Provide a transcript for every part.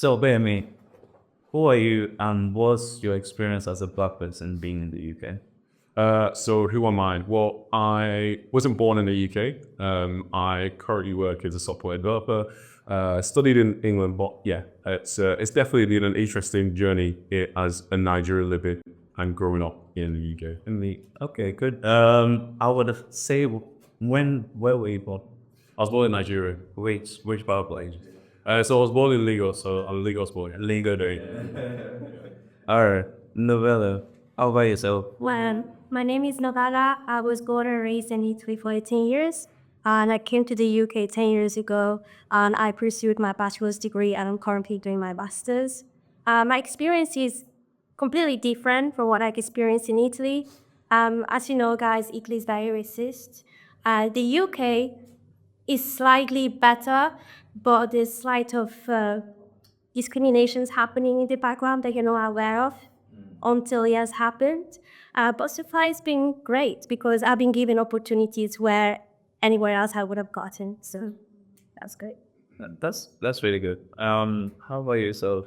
So, Bayami, who are you and what's your experience as a black person being in the UK? So who am I? Well, I wasn't born in the UK. I currently work as a software developer. Studied in England, but yeah, it's definitely been an interesting journey as a Nigerian living and growing up in the UK. Okay, good. I would say where were you born? I was born in Nigeria. Which part of Nigeria? So I was born in Lagos, so I'm a Lagos boy. Lingo day. All right, Novella. How about yourself? Well, my name is Novella. I was born and raised in Italy for 18 years. And I came to the UK 10 years ago and I pursued my bachelor's degree and I'm currently doing my master's. My experience is completely different from what I experienced in Italy. As you know, guys, Italy is very racist. The UK is slightly better, but there's slight of discriminations happening in the background that you're not aware of until it has happened. But so far it's been great because I've been given opportunities where anywhere else I would have gotten. So that's great. That's really good. How about yourself?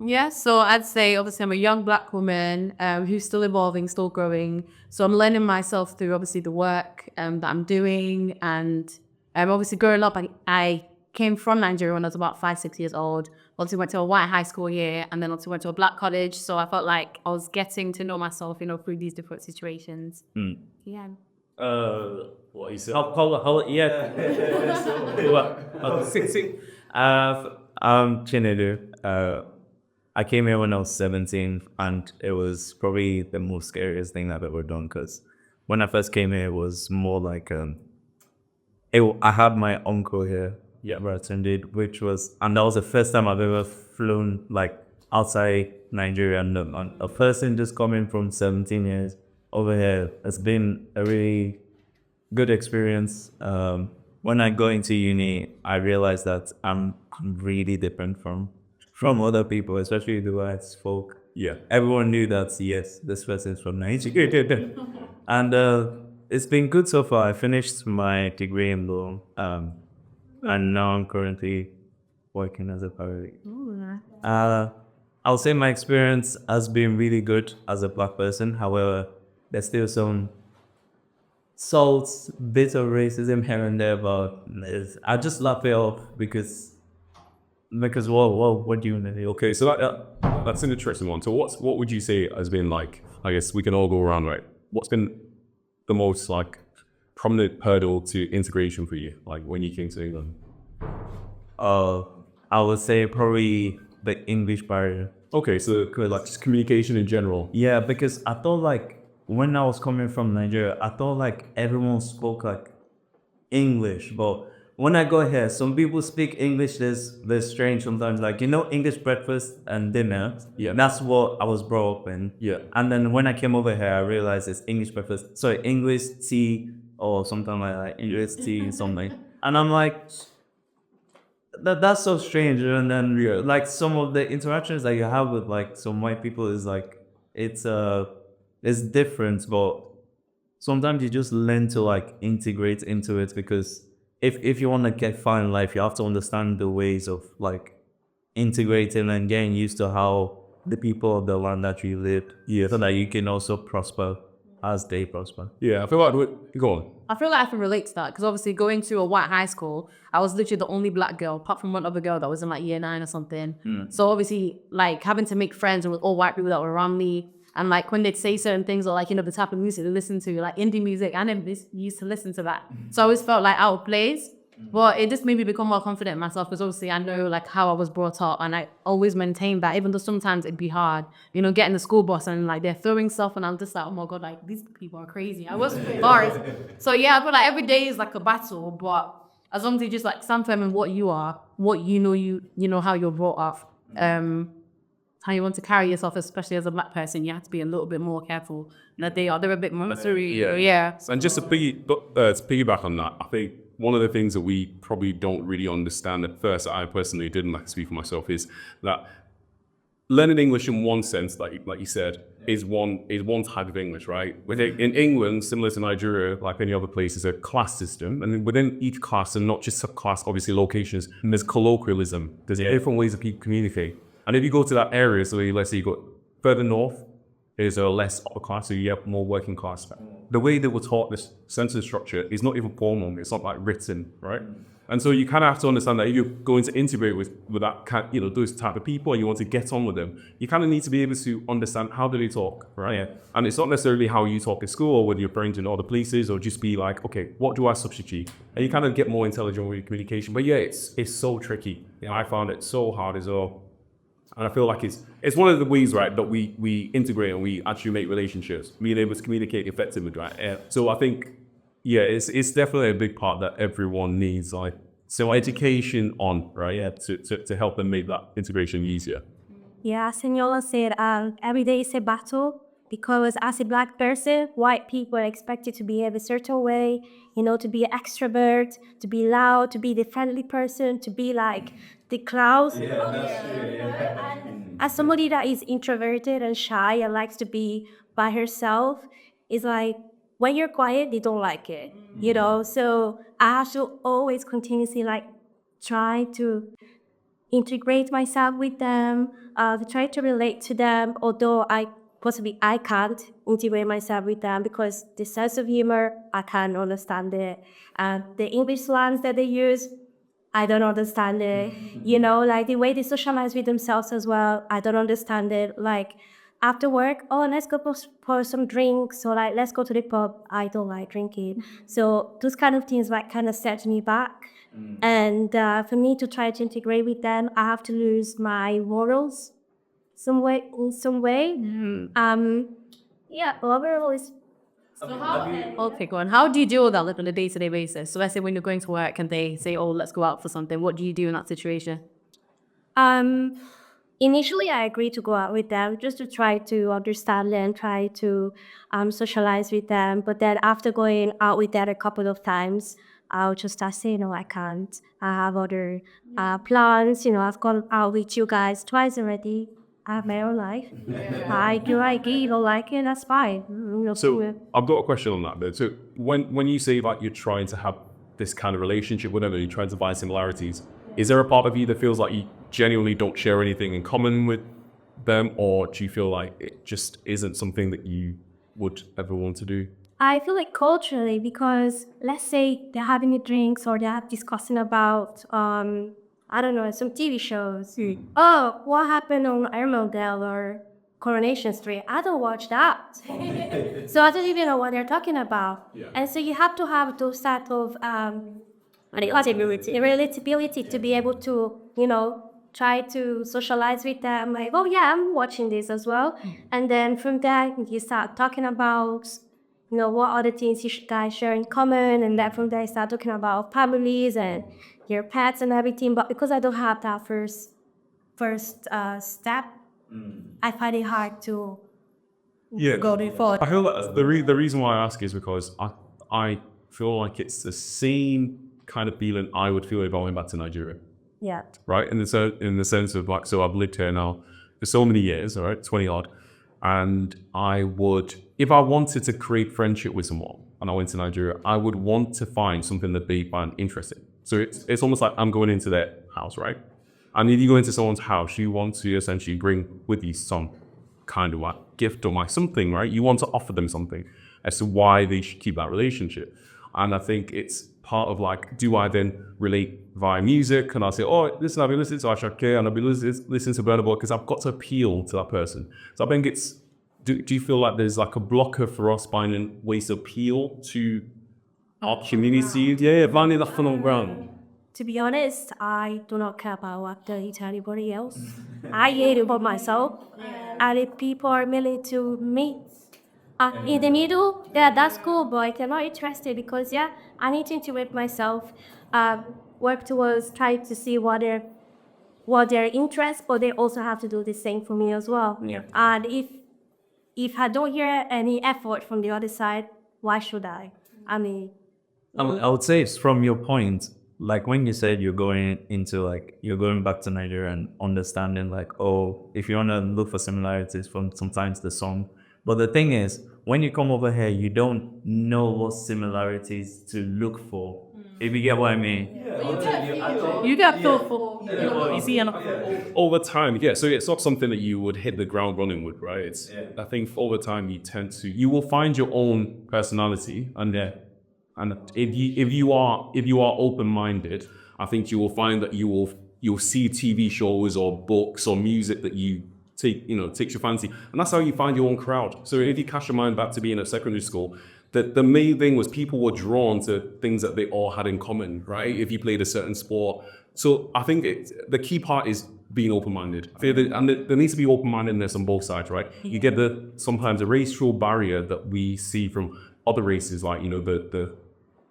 Yeah, so I'd say obviously I'm a young black woman who's still evolving, still growing. So I'm learning myself through obviously the work that I'm doing. And obviously growing up, I came from Nigeria when I was about 5-6 years old. Obviously went to a white high school here and then also went to a black college. So I felt like I was getting to know myself, through these different situations. Yeah. What you said? Yeah. I'm Chinedu. I came here when I was 17, and it was probably the most scariest thing I've ever done. Because when I first came here, it was more like I had my uncle here. Yeah, where I attended, and that was the first time I've ever flown like outside Nigeria, and a person just coming from 17 years over here. It's been a really good experience. When I go into uni, I realized that I'm really different from other people, especially the white folk. Yeah. Everyone knew that, yes, this person's from Nigeria. And it's been good so far. I finished my degree in law, and now I'm currently working as a paralegal. I'll say my experience has been really good as a black person. However, there's still some bits of racism here and there, but I just laugh it off because what do you want to do? Okay, so that's an interesting one. So what would you say has been like, I guess we can all go around, right? What's been the most like prominent hurdle to integration for you, like when you came to England? I would say probably the English barrier. Okay, so like just communication in general. Yeah, because I thought like when I was coming from Nigeria, I thought like everyone spoke like English, but when I go here, some people speak English. They're strange sometimes. Like English breakfast and dinner. Yeah, that's what I was brought up in. Yeah, and then when I came over here, I realized it's English breakfast. Sorry, English tea or something like that. English tea something. And I'm like, that's so strange. And then like some of the interactions that you have with like some white people is like it's different, but sometimes you just learn to like integrate into it because if you want to get far in life, you have to understand the ways of like integrating and getting used to how the people of the land that you live, so that you can also prosper as they prosper. Yeah, I feel like go on. I feel like I can relate to that because obviously going to a white high school, I was literally the only black girl, apart from one other girl that was in like year 9 or something. So obviously like having to make friends with all white people that were around me. And like when they'd say certain things or like, the type of music they listen to, like indie music, I never used to listen to that. So I always felt like out of place. But it just made me become more confident in myself because obviously I know like how I was brought up and I always maintained that even though sometimes it'd be hard, getting the school bus and like they're throwing stuff and I'm just like, oh my God, like these people are crazy. I was bars. So yeah, I feel like every day is like a battle, but as long as you just like stand firm in what you are, what you know how you're brought up, how you want to carry yourself, especially as a black person, you have to be a little bit more careful that they're a bit more serious. Yeah. And just to piggyback on that, I think one of the things that we probably don't really understand at first, I personally didn't like to speak for myself, is that learning English in one sense, like you said, is one type of English, right? In England, similar to Nigeria, like any other place, is a class system, and within each class, and not just subclass, obviously locations, and there's colloquialism. There's different ways that people communicate. And if you go to that area, so let's say you go further north, is a less upper class, so you have more working class. The way that we're taught this sentence structure is not even formal. It's not like written, right? And so you kind of have to understand that if you're going to integrate with that those type of people and you want to get on with them, you kind of need to be able to understand how do they talk, right? Yeah. And it's not necessarily how you talk at school or with your friends in other places, or just be like, okay, what do I substitute? And you kind of get more intelligent with your communication. But yeah, it's so tricky. I found it so hard as well. And I feel like it's one of the ways, right, that we integrate and we actually make relationships, being able to communicate effectively, right? So I think, yeah, it's definitely a big part that everyone needs, like, so education on, right, yeah, to help them make that integration easier. Yeah, Senora said, every day is a battle because as a Black person, white people are expected to behave a certain way, to be an extrovert, to be loud, to be the friendly person, to be like the clowns. Yeah, that's true. Yeah. And as somebody that is introverted and shy and likes to be by herself, it's like when you're quiet, they don't like it, So I have to always continuously like try to integrate myself with them, to try to relate to them, although I can't integrate myself with them because the sense of humor, I can't understand it. The English slangs that they use, I don't understand it. Like the way they socialize with themselves as well, I don't understand it. Like after work, oh, let's go for some drinks, or like let's go to the pub. I don't like drinking. So those kind of things like kind of set me back. And for me to try to integrate with them, I have to lose my morals in some way. Yeah, overall is. Okay, go on. How do you deal with that like, on a day-to-day basis? So let's say when you're going to work and they say, oh, let's go out for something. What do you do in that situation? Initially, I agreed to go out with them just to try to understand them, try to socialize with them. But then after going out with them a couple of times, I'll just start saying, no, I can't. I have other plans. I've gone out with you guys twice already. I have my own life. You like it, you don't like it, that's fine. So I've got a question on that, though. So when you say like you're trying to have this kind of relationship, whatever, you're trying to find similarities, is there a part of you that feels like you genuinely don't share anything in common with them, or do you feel like it just isn't something that you would ever want to do? I feel like culturally, because let's say they're having a drinks or they're discussing about, I don't know, some TV shows. Oh, what happened on Armadale or Coronation Street? I don't watch that. So I don't even know what they're talking about. Yeah. And so you have to have those type of relatability to be able to, try to socialize with them. Like, oh yeah, I'm watching this as well. And then from there, you start talking about, what other things you guys share in common. And then from there, you start talking about families and your pets and everything. But because I don't have that first step, I find it hard to go forward. I feel that the reason why I ask is because I feel like it's the same kind of feeling I would feel if I went back to Nigeria. Yeah. Right? In the sense of like, so I've lived here now for so many years, all right, 20 odd. And I would, if I wanted to create friendship with someone and I went to Nigeria, I would want to find something that they find interesting. So it's almost like I'm going into their house, right? And if you go into someone's house, you want to essentially bring with you some kind of like gift or like something, right? You want to offer them something as to why they should keep that relationship. And I think it's part of like, do I then relate via music? And I'll say, oh, listen, I'll be listening to Ashake and I'll be listening to Burna Boy because I've got to appeal to that person. So I think it's, do you feel like there's like a blocker for us finding ways to appeal to our community? Yeah, finding that funnel ground. To be honest, I do not care about what they eat anybody else. I hate about myself. And if people are willing to meet in the middle, yeah, that's cool, but I'm not interested because, yeah, I need to integrate myself, work towards trying to see what their interests, but they also have to do the same for me as well. Yeah. And if I don't hear any effort from the other side, why should I? I mean, I would say it's from your point. like when you said you're going into like you're going back to Nigeria and understanding like, oh, if you want to look for similarities from sometimes the song, but the thing is when you come over here you don't know what similarities to look for, if you get what I mean. You got thoughtful. You see, Over time, yeah. So it's not something that you would hit the ground running with, right? It's I think over time you will find your own personality, and if you are open minded, I think you will find that you'll see TV shows or books or music that takes your fancy, and that's how you find your own crowd. So if you cast your mind back to being at secondary school, the main thing was people were drawn to things that they all had in common, right? If you played a certain sport. So I think the key part is being open-minded. And there needs to be open-mindedness on both sides, right? You get sometimes a racial barrier that we see from other races, like, the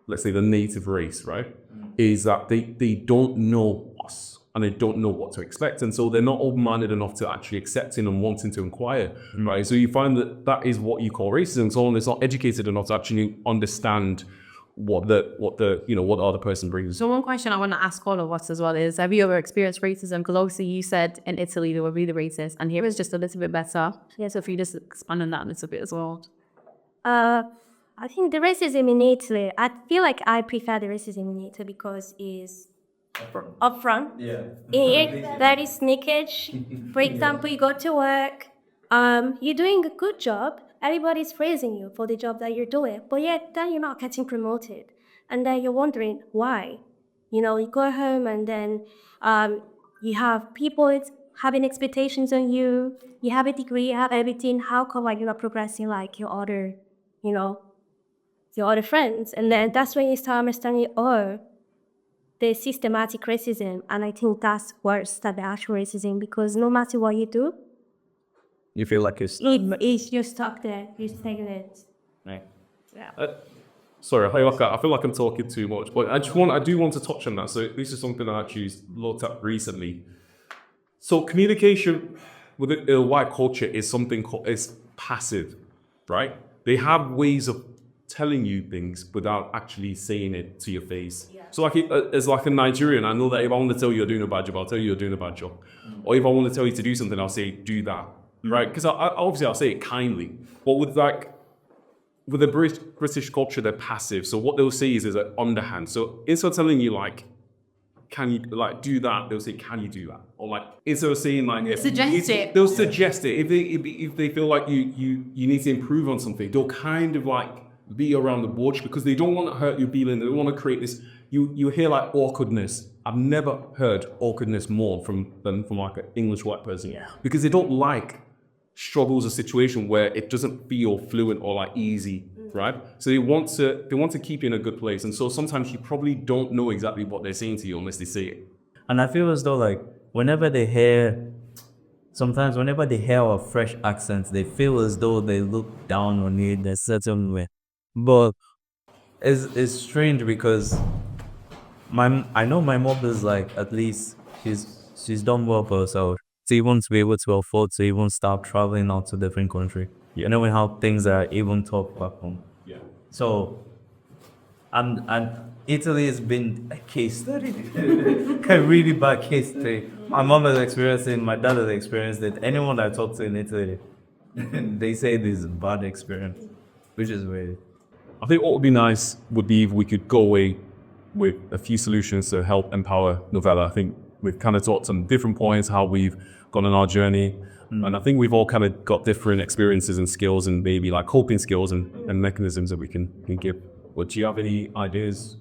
let's say the native race, right? Is that they don't know us and they don't know what to expect. And so they're not open-minded enough to actually accepting and wanting to inquire, right? So you find that is what you call racism. Someone that's not educated enough to actually understand what the other person brings. So one question I want to ask all of us as well is, have you ever experienced racism? Because obviously you said in Italy they were really racist, and here is just a little bit better. Yeah, so if you just expand on that a little bit as well. I think the racism in Italy, I feel like I prefer the racism in Italy because it's upfront. Yeah. There is sneakage. For example, you go to work, you're doing a good job, everybody's praising you for the job that you're doing, but yet then you're not getting promoted. And then you're wondering why. You go home and then you have people having expectations on you, you have a degree, you have everything, how come like you're not progressing like your other friends? And then that's when you start understanding, the systematic racism, and I think that's worse than the actual racism, because no matter what you do, You feel like it's you're stuck there, you're stagnant. right. Sorry, I feel like I'm talking too much, but I do want to touch on that. So this is something I actually looked at recently. So communication within a white culture is is passive, right? They have ways of telling you things without actually saying it to your face. Yeah. So as like a Nigerian, I know that if I want to tell you you're doing a bad job, I'll tell you you're doing a bad job. Or if I want to tell you to do something, I'll say do that, right? Because obviously I'll say it kindly. But with the British culture, they're passive. So what they'll say is an underhand. So instead of telling you like, can you like do that, they'll say, can you do that? Or like instead of saying like Suggest it. They'll suggest it. If they feel like you need to improve on something, they'll kind of like be around the bush because they don't want to hurt your feelings. They don't want to create this. You hear like awkwardness. I've never heard awkwardness more than from like an English white person. Yeah. Because they don't like struggles or situation where it doesn't feel fluent or like easy, right? So they want to keep you in a good place. And so sometimes you probably don't know exactly what they're saying to you unless they say it. And I feel as though like whenever they hear our fresh accents, they feel as though they look down on it in a certain way. But it's strange because I know my mom is like, at least she's done well for herself. To even to be able to afford to even start traveling out to different country. Yeah. Knowing how things are even tough back home. Yeah. So and Italy has been a case study. A really bad case study. My mom has experienced it, my dad has experienced it. Anyone I talk to in Italy, they say this is a bad experience, which is weird. I think what would be nice would be if we could go away with a few solutions to help empower Novella. I think we've kind of talked on different points, how we've gone on our journey. And I think we've all kind of got different experiences and skills and maybe like coping skills and mechanisms that we can give. But do you have any ideas?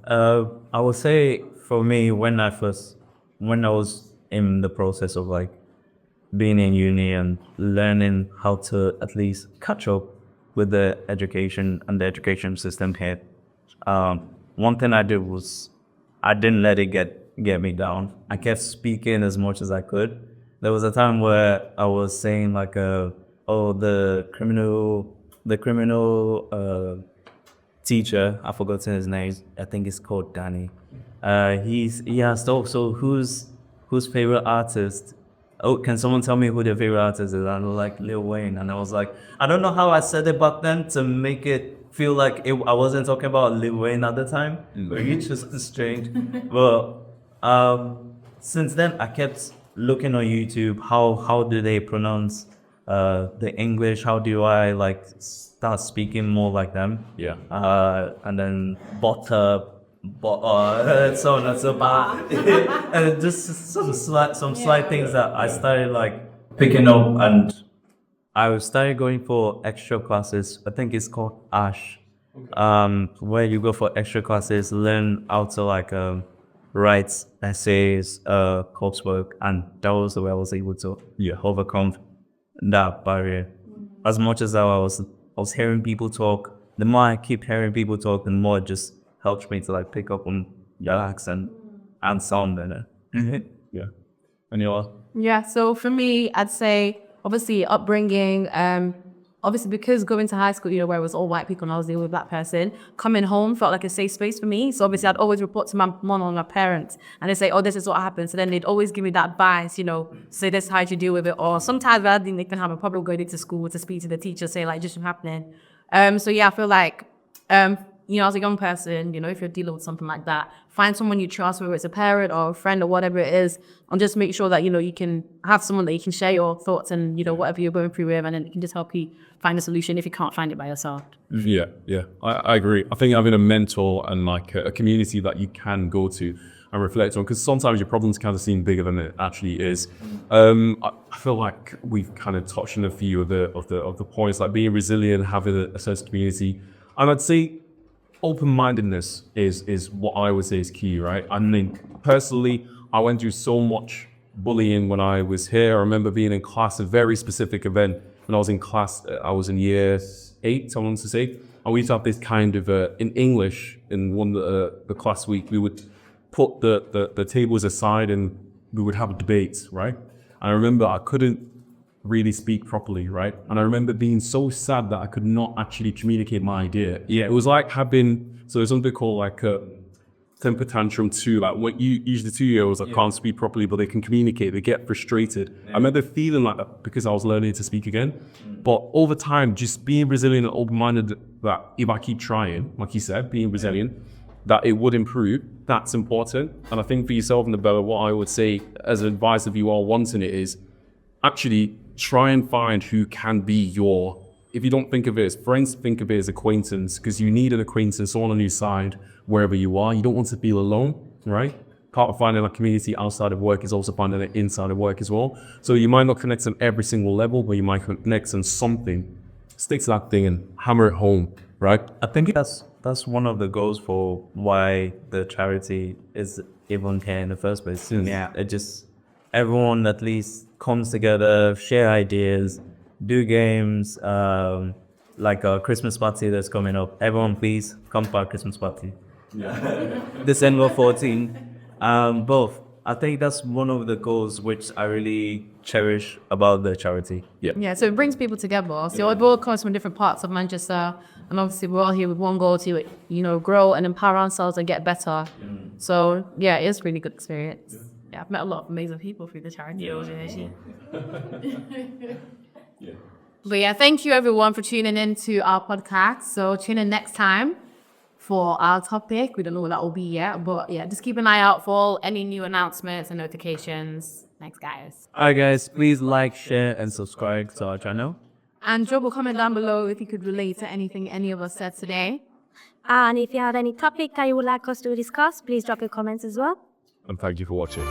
I would say for me, when I was in the process of like being in uni and learning how to at least catch up with the education and the education system here, one thing I did was I didn't let it get me down. I kept speaking as much as I could. There was a time where I was saying like, the criminal teacher, I've forgotten his name. I think it's called Danny. He asked, so whose favorite artist oh, can someone tell me who their favorite artist is? And they're like, Lil Wayne. And I was like, I don't know how I said it back then to make it feel like I wasn't talking about Lil Wayne at the time. It's just strange. But since then, I kept looking on YouTube. How do they pronounce the English? How do I like start speaking more like them? Yeah. And then butter, so on and so forth. And just some slight things that I started like picking up, and I started going for extra classes. I think it's called ASH, where you go for extra classes, learn how to like write essays, coursework, and that was the way I was able to overcome that barrier. As much as I was hearing people talk, the more I keep hearing people talk, the more it just helps me to like pick up on your accent and sound better. Yeah. And yours? Yeah, so for me, I'd say obviously upbringing, obviously because going to high school, where it was all white people and I was the only black person, coming home felt like a safe space for me. So obviously I'd always report to my mom or my parents and they say, oh, this is what happened. So then they'd always give me that advice, say this is how you deal with it. Or sometimes I didn't even have a problem going into school to speak to the teacher, say like, this is happening. So yeah, I feel like, as a young person, if you're dealing with something like that, find someone you trust, whether it's a parent or a friend or whatever it is, and just make sure that, you can have someone that you can share your thoughts and, whatever you're going through with, and then it can just help you find a solution if you can't find it by yourself. Yeah, I agree. I think having a mentor and like a community that you can go to and reflect on, because sometimes your problems kind of seem bigger than it actually is. I feel like we've kind of touched on a few of the points, like being resilient, having a sense of community, and I'd say open-mindedness is what I would say is key, right? I mean, personally, I went through so much bullying when I was here. I remember being in class, a very specific event. When I was in class, I was in year 8, I want to say, and we used to have this kind of, in English, in one the class week, we would put the tables aside and we would have debates, right? And I remember I couldn't really speak properly, right? And I remember being so sad that I could not actually communicate my idea. Yeah, it was like so there's something called like a temper tantrum 2, like what usually 2-year-olds that can't speak properly, but they can communicate, they get frustrated. I remember feeling like that because I was learning to speak again. But over time, just being resilient and open-minded, that if I keep trying, like you said, being resilient, that it would improve, that's important. And I think for yourself, Nabella, what I would say as advice if you are wanting it is actually try and find who can be if you don't think of it as friends, think of it as acquaintance, because you need an acquaintance on your side wherever you are. You don't want to feel alone, right? Part of finding a community outside of work is also finding it inside of work as well. So you might not connect on every single level, but you might connect on something. Stick to that thing and hammer it home, right? I think that's one of the goals for why the charity is even here in the first place. Yeah, it just everyone at least comes together, share ideas, do games, like a Christmas party that's coming up. Everyone, please come to our Christmas party. Yeah. December 14. Both. I think that's one of the goals which I really cherish about the charity. Yeah, so it brings people together. So it all comes from different parts of Manchester, and obviously we're all here with one goal to, grow and empower ourselves and get better. So yeah, it is a really good experience. Yeah, I've met a lot of amazing people through the charity organization. But yeah, thank you everyone for tuning in to our podcast. So tune in next time for our topic. We don't know what that will be yet, but yeah, just keep an eye out for any new announcements and notifications. Thanks, guys. Alright guys, please like, share and subscribe to our channel. And drop a comment down below if you could relate to anything any of us said today. And if you have any topic that you would like us to discuss, please drop your comments as well. And thank you for watching.